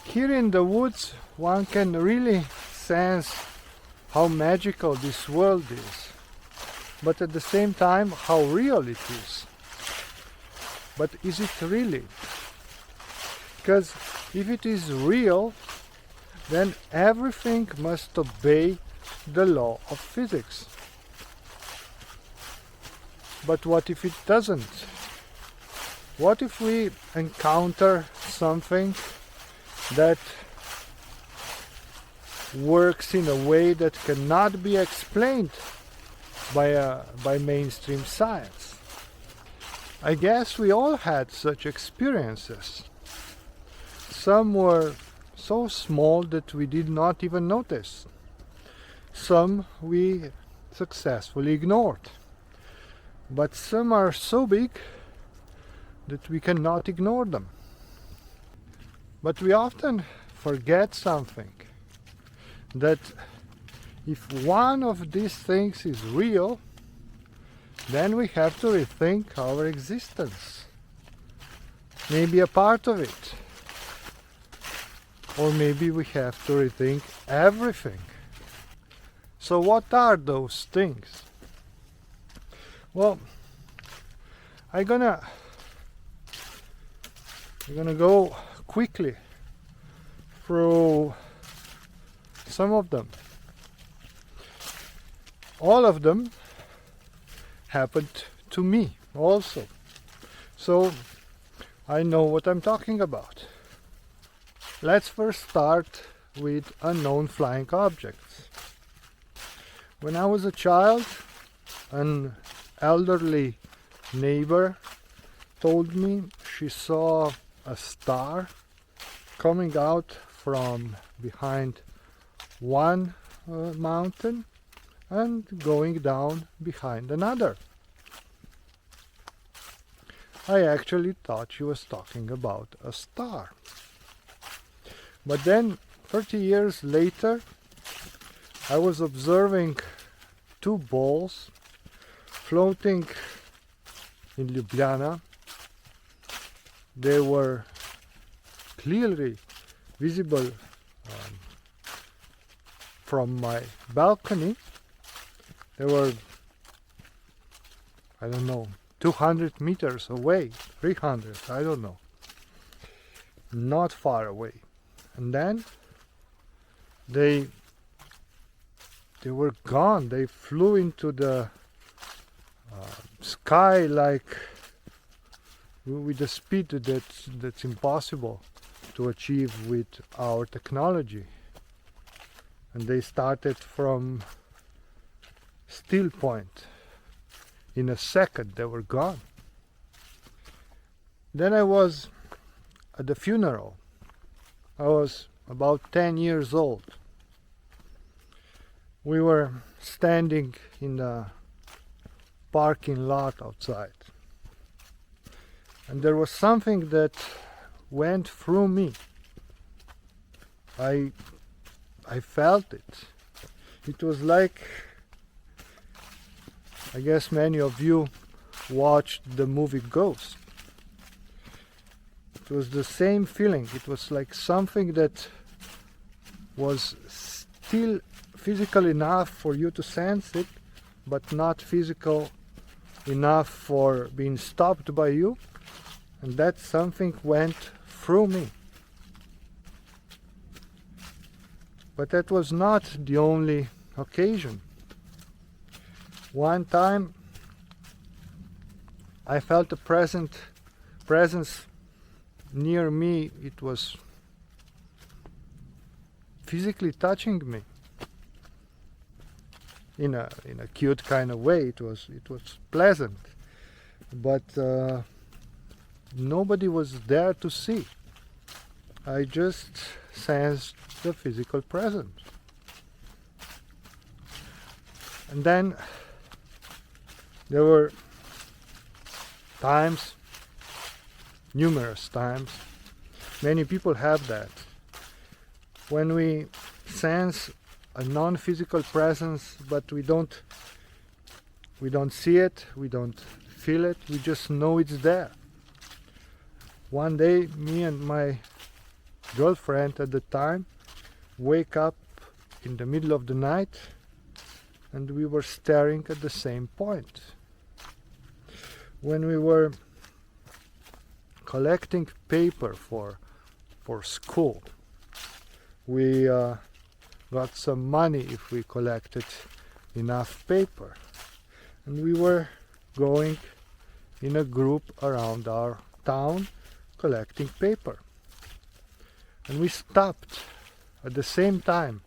Here in the woods, one can really sense how magical this world is, but at the same time how real it is. But is it really? Because if it is real, then everything must obey the law of physics. But what if it doesn't? What if we encounter something that works in a way that cannot be explained by mainstream science? I guess we all had such experiences. Some were so small that we did not even notice. Some we successfully ignored. But some are so big that we cannot ignore them. But we often forget something, that if one of these things is real, then we have to rethink our existence. Maybe a part of it. Or maybe we have to rethink everything. So what are those things? Well, I'm gonna go quickly through some of them. All of them happened to me also. So I know what I'm talking about. Let's first start with unknown flying objects. When I was a child, an elderly neighbor told me she saw a star coming out from behind one mountain and going down behind another. I actually thought she was talking about a star. But then, 30 years later, I was observing two balls floating in Ljubljana. They were clearly visible from my balcony. They were, I don't know, 200 meters away, 300, I don't know. Not far away. And then they were gone. They flew into the sky like with a speed that's impossible to achieve with our technology. And they started from still point. In a second they were gone. Then I was at the funeral. I was about 10 years old. We were standing in the parking lot outside. And there was something that went through me. I felt it. It was like, I guess many of you watched the movie Ghost. It was the same feeling. It was like something that was still physical enough for you to sense it, but not physical enough for being stopped by you. And that something went through me. But that was not the only occasion. One time I felt a presence near me. It was physically touching me in a cute kind of way. It was pleasant, but nobody was there to see. I just sensed the physical presence. And then there were times, numerous times, many people have that, when we sense a non-physical presence, but we don't see it, we don't feel it, we just know it's there. One day, me and my girlfriend at the time wake up in the middle of the night, and we were staring at the same point. When we were collecting paper for school, we got some money if we collected enough paper, and we were going in a group around our town collecting paper, and we stopped at the same time,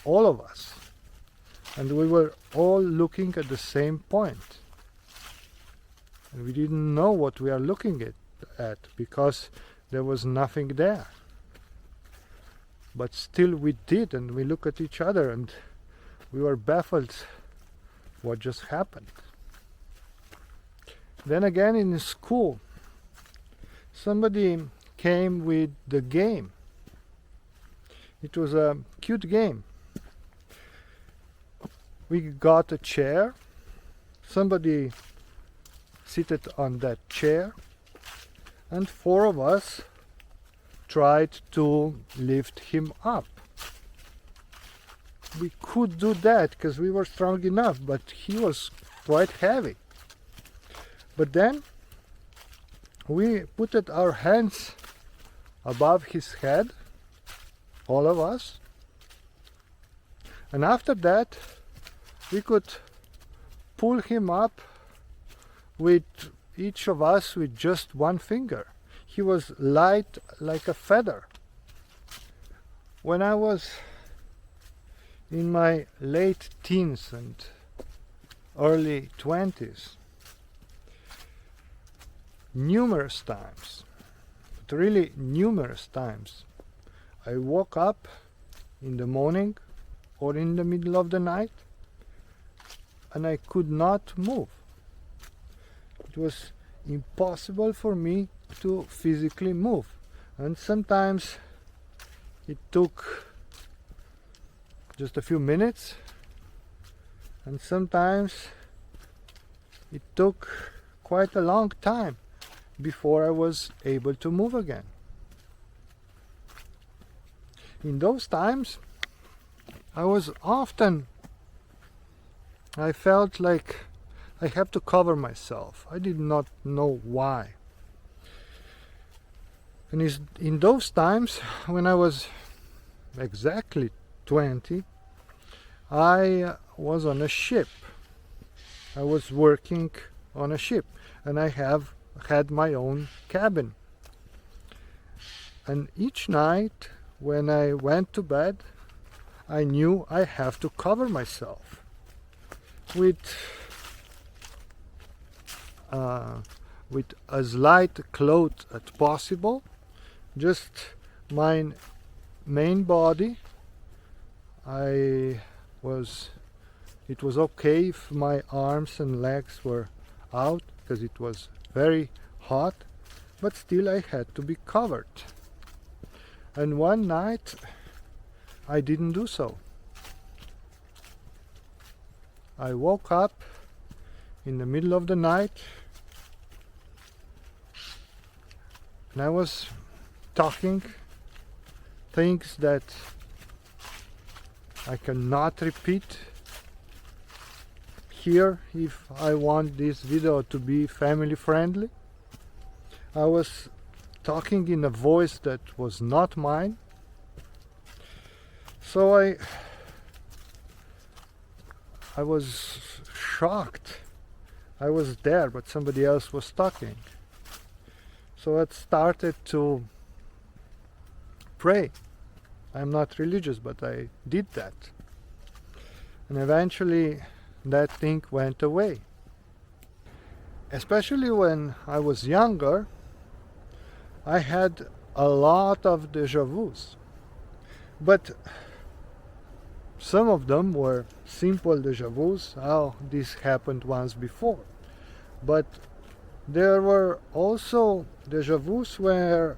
all of us, and we were all looking at the same point, and we didn't know what we are looking at because there was nothing there. But still we did, and we looked at each other and we were baffled what just happened. Then again in school, somebody came with the game. It was a cute game. We got a chair, somebody seated on that chair, and four of us tried to lift him up. We could do that because we were strong enough, but he was quite heavy. But then we put our hands above his head, all of us, and after that we could pull him up with each of us with just one finger. He was light like a feather. When I was in my late teens and early 20s, numerous times, but really numerous times, I woke up in the morning or in the middle of the night and I could not move. It was impossible for me to physically move, and sometimes it took just a few minutes, and sometimes it took quite a long time before I was able to move again. In those times I felt like I have to cover myself. I did not know why. And in those times, when I was exactly 20, I was on a ship. I was working on a ship, and I had my own cabin. And each night when I went to bed, I knew I have to cover myself with as light cloth as possible, just my main body. It was okay if my arms and legs were out because it was very hot, but still I had to be covered. And one night I didn't do so. I woke up in the middle of the night and I was talking things that I cannot repeat here if I want this video to be family friendly. I was talking in a voice that was not mine, so I was shocked. I was there, but somebody else was talking. So I started to pray. I'm not religious, but I did that. And eventually that thing went away. Especially when I was younger, I had a lot of deja vus. But some of them were simple deja vus. Oh, this happened once before. But there were also deja vus where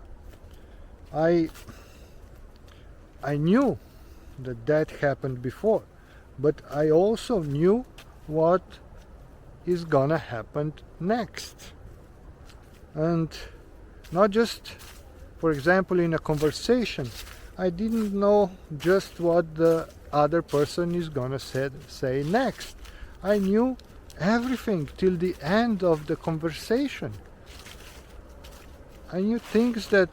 I knew that happened before, but I also knew what is gonna happen next. And not just For example, in a conversation, I didn't know just what the other person is gonna say next. I knew everything till the end of the conversation. I knew things that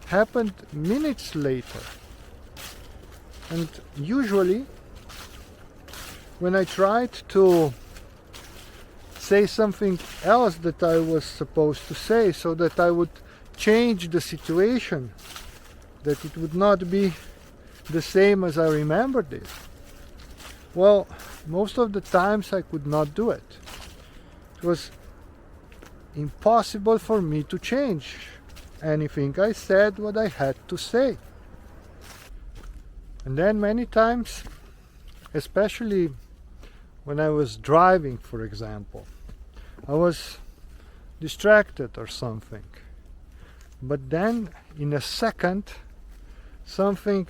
happened minutes later. And usually, when I tried to say something else that I was supposed to say, so that I would change the situation, that it would not be the same as I remembered it, well, most of the times I could not do it. It was impossible for me to change anything. I said what I had to say. And then many times, especially when I was driving, for example, I was distracted or something. But then in a second, something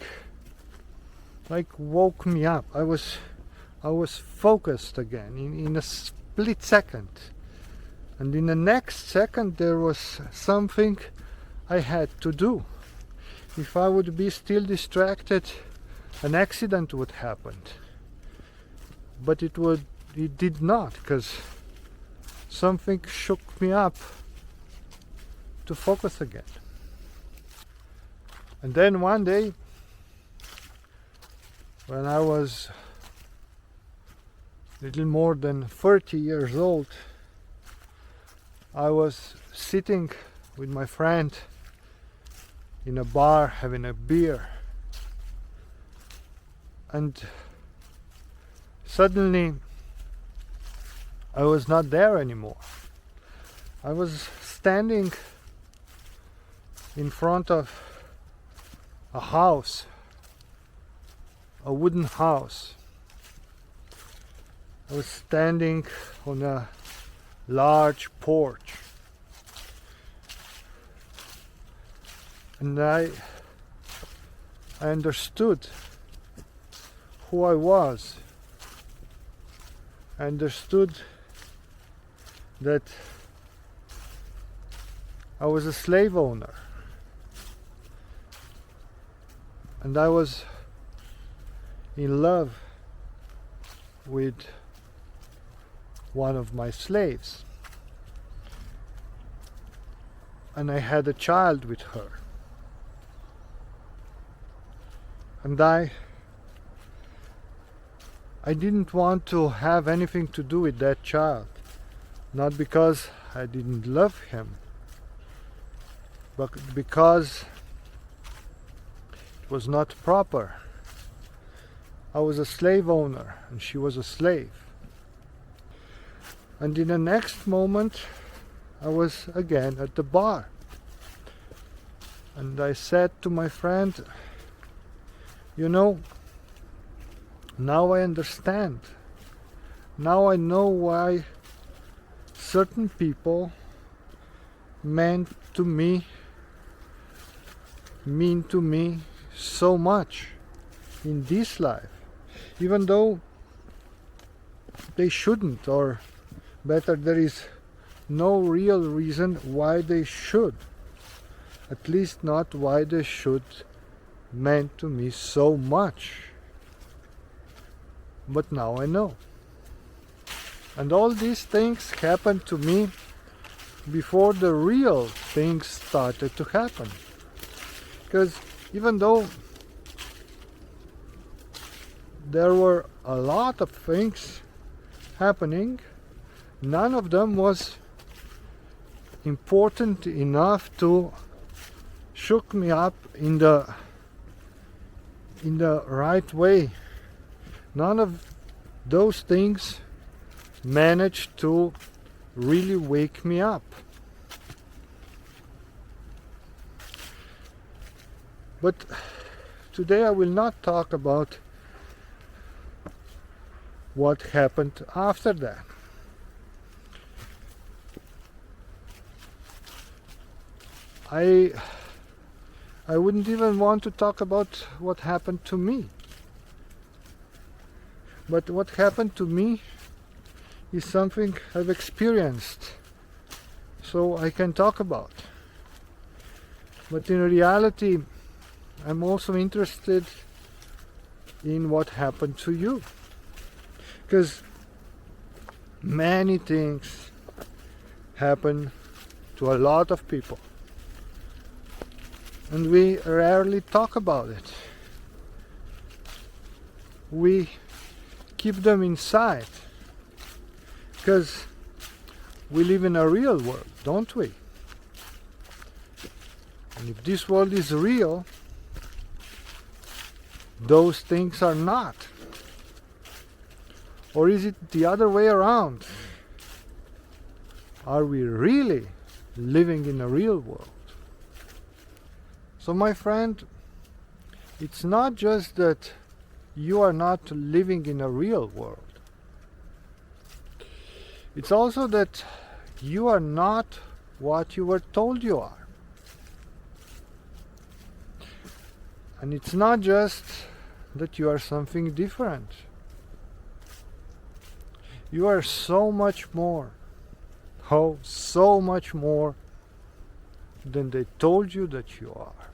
like woke me up. I was focused again in a split second. And in the next second there was something I had to do. If I would be still distracted, an accident would happen. But it did not, because something shook me up to focus again. And then one day, when I was little more than 30 years old, I was sitting with my friend in a bar having a beer, and suddenly I was not there anymore. I was standing in front of a house, a wooden house. I was standing on a large porch, and I understood who I was. I understood that I was a slave owner, and I was in love with one of my slaves, and I had a child with her, and I didn't want to have anything to do with that child, not because I didn't love him, but because it was not proper. I was a slave owner and she was a slave. And in the next moment, I was again at the bar. And I said to my friend, you know, now I understand. Now I know why certain people mean to me so much in this life, even though they shouldn't, or better, there is no real reason why they should, at least not why they should mean to me so much. But now I know. And all these things happened to me before the real things started to happen. Because even though there were a lot of things happening, none of them was important enough to shook me up in the right way. None of those things managed to really wake me up. But today I will not talk about what happened after that. I wouldn't even want to talk about what happened to me. But what happened to me is something I've experienced, so I can talk about. But in reality, I'm also interested in what happened to you. Because many things happen to a lot of people. And we rarely talk about it. We keep them inside. Because we live in a real world, don't we? And if this world is real, those things are not. Or is it the other way around? Are we really living in a real world? So my friend, it's not just that you are not living in a real world. It's also that you are not what you were told you are. And it's not just that you are something different. You are so much more. Oh, so much more than they told you that you are.